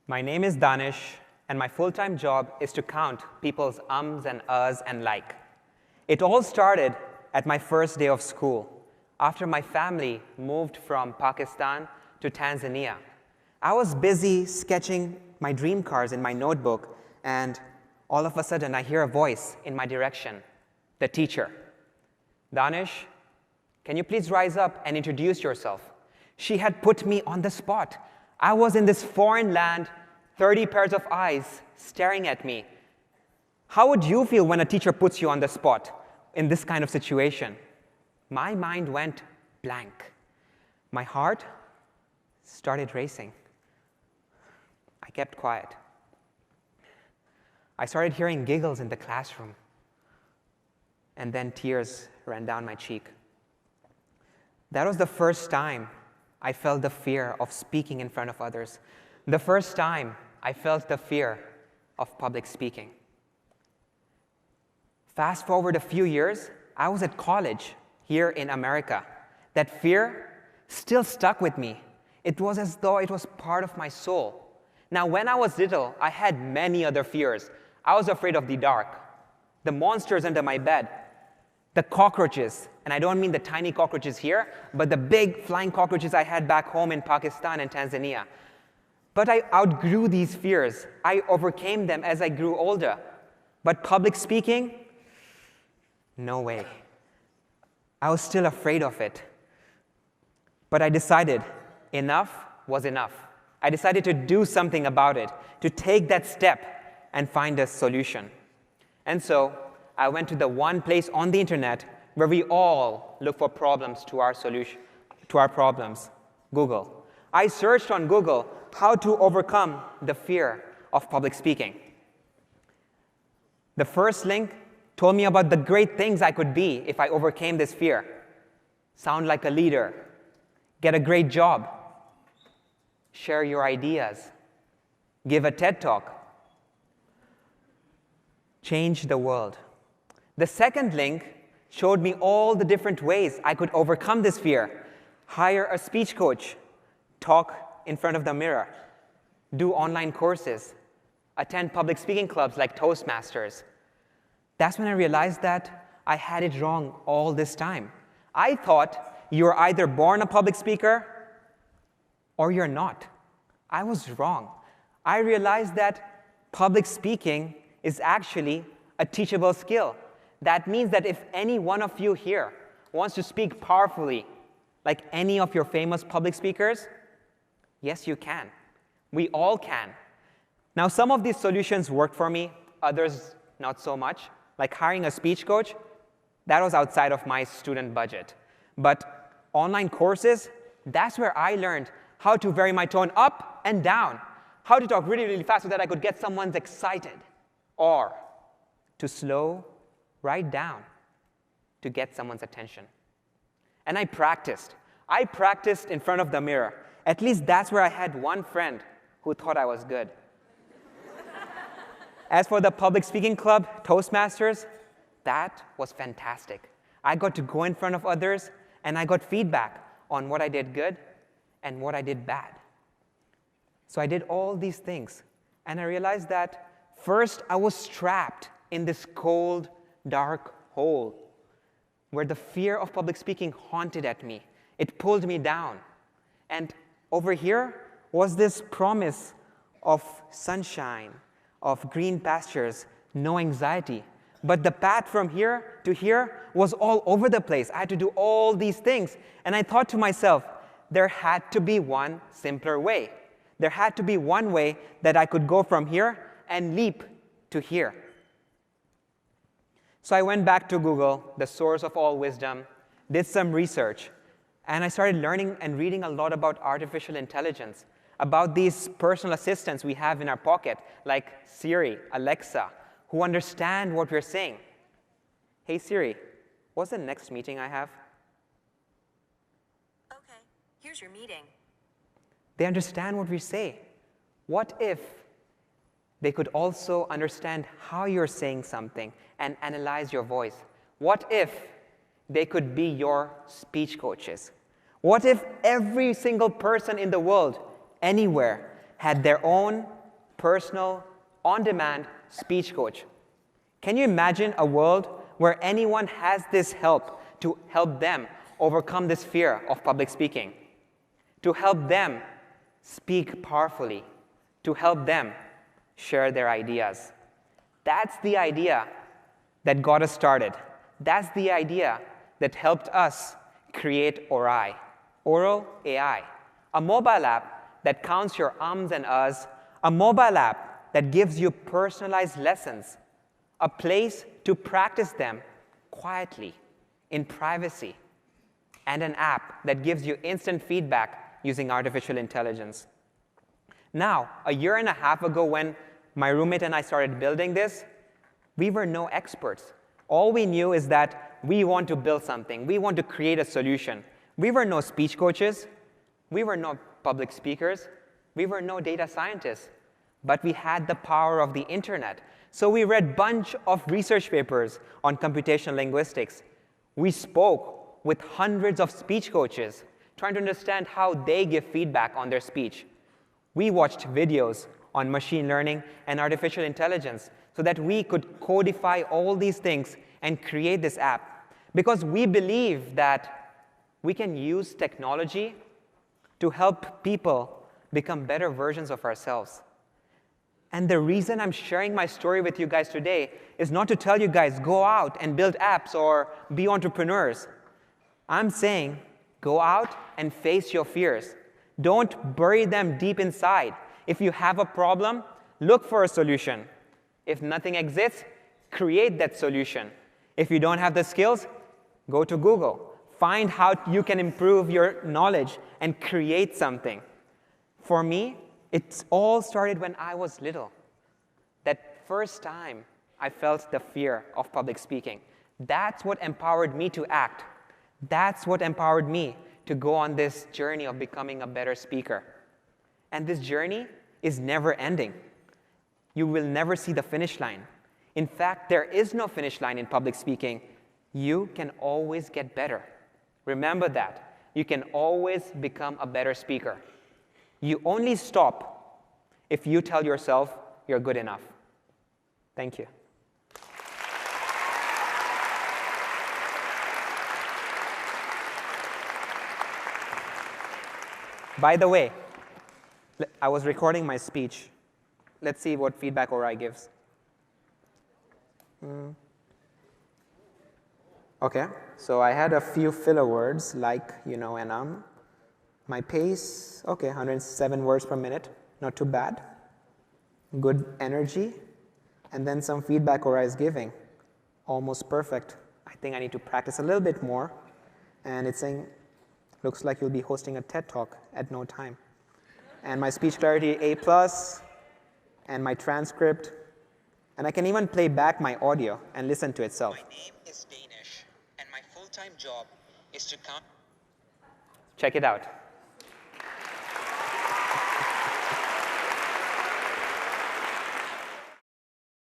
My name is Danish, and my full-time job is to count people's ums and uhs and like. It all started at my first day of school, after my family moved from Pakistan to Tanzania. I was busy sketching my dream cars in my notebook, and all of a sudden I hear a voice in my direction, the teacher. Danish, can you please rise up and introduce yourself? She had put me on the spot. I was in this foreign land, 30 pairs of eyes staring at me. How would you feel when a teacher puts you on the spot in this kind of situation? My mind went blank. My heart started racing. I kept quiet. I started hearing giggles in the classroom, and then tears ran down my cheek. That was the first time I felt the fear of speaking in front of others. The first time I felt the fear of public speaking. Fast forward a few years, I was at college here in America. That fear still stuck with me. It was as though it was part of my soul. Now, when I was little, I had many other fears. I was afraid of the dark, the monsters under my bed, the cockroaches, and I don't mean the tiny cockroaches here, but the big flying cockroaches I had back home in Pakistan and Tanzania. But I outgrew these fears. I overcame them as I grew older. But public speaking? No way. I was still afraid of it. But I decided enough was enough. I decided to do something about it, to take that step and find a solution. And so I went to the one place on the internet where we all look for problems to our solution, to our problems, Google. I searched on Google how to overcome the fear of public speaking. The first link told me about the great things I could be if I overcame this fear. Sound like a leader, get a great job, share your ideas, give a TED Talk, change the world. The second link showed me all the different ways I could overcome this fear. Hire a speech coach, talk in front of the mirror, do online courses, attend public speaking clubs like Toastmasters. That's when I realized that I had it wrong all this time. I thought you're either born a public speaker or you're not. I was wrong. I realized that public speaking is actually a teachable skill. That means that if any one of you here wants to speak powerfully, like any of your famous public speakers, yes, you can. We all can. Now, some of these solutions worked for me, others not so much. Like hiring a speech coach, that was outside of my student budget. But online courses, that's where I learned how to vary my tone up and down, how to talk really, really fast so that I could get someone excited, or to slow right down to get someone's attention. And I practiced. I practiced in front of the mirror. At least that's where I had one friend who thought I was good. As for the public speaking club, Toastmasters, that was fantastic. I got to go in front of others, and I got feedback on what I did good and what I did bad. So I did all these things, and I realized that first I was trapped in this cold, dark hole where the fear of public speaking haunted at me. It pulled me down. And over here was this promise of sunshine, of green pastures, no anxiety. But the path from here to here was all over the place. I had to do all these things. And I thought to myself, there had to be one simpler way. There had to be one way that I could go from here and leap to here. So I went back to Google, the source of all wisdom, did some research, and I started learning and reading a lot about artificial intelligence, about these personal assistants we have in our pocket, like Siri, Alexa, who understand what we're saying. Hey Siri, what's the next meeting I have? Okay, here's your meeting. They understand what we say. What if they could also understand how you're saying something and analyze your voice? What if they could be your speech coaches? What if every single person in the world, anywhere, had their own personal, on-demand speech coach. Can you imagine a world where anyone has this help to help them overcome this fear of public speaking, to help them speak powerfully, to help them share their ideas? That's the idea that got us started. That's the idea that helped us create Aurai, Oral AI, a mobile app that counts your ums and uhs, a mobile app that gives you personalized lessons, a place to practice them quietly, in privacy, and an app that gives you instant feedback using artificial intelligence. Now, a year and a half ago when my roommate and I started building this, we were no experts. All we knew is that we want to build something. We want to create a solution. We were no speech coaches. We were no public speakers. We were no data scientists. But we had the power of the internet. So we read a bunch of research papers on computational linguistics. We spoke with hundreds of speech coaches, trying to understand how they give feedback on their speech. We watched videos on machine learning and artificial intelligence so that we could codify all these things and create this app. Because we believe that we can use technology to help people become better versions of ourselves. And the reason I'm sharing my story with you guys today is not to tell you guys, go out and build apps or be entrepreneurs. I'm saying, go out and face your fears. Don't bury them deep inside. If you have a problem, look for a solution. If nothing exists, create that solution. If you don't have the skills, go to Google. Find how you can improve your knowledge and create something. For me, it all started when I was little. That first time I felt the fear of public speaking. That's what empowered me to act. That's what empowered me to go on this journey of becoming a better speaker. And this journey is never ending. You will never see the finish line. In fact, there is no finish line in public speaking. You can always get better. Remember that. You can always become a better speaker. You only stop if you tell yourself you're good enough. Thank you. By the way, I was recording my speech. Let's see what feedback Aurai gives. OK, so I had a few filler words like, and My pace, OK, 107 words per minute. Not too bad. Good energy. And then some feedback Aurai is giving. Almost perfect. I think I need to practice a little bit more. And it's saying, looks like you'll be hosting a TED Talk at no time. And my speech clarity, A+, and my transcript. And I can even play back my audio and listen to itself. My name is Danish, and my full-time job is to count. Check it out.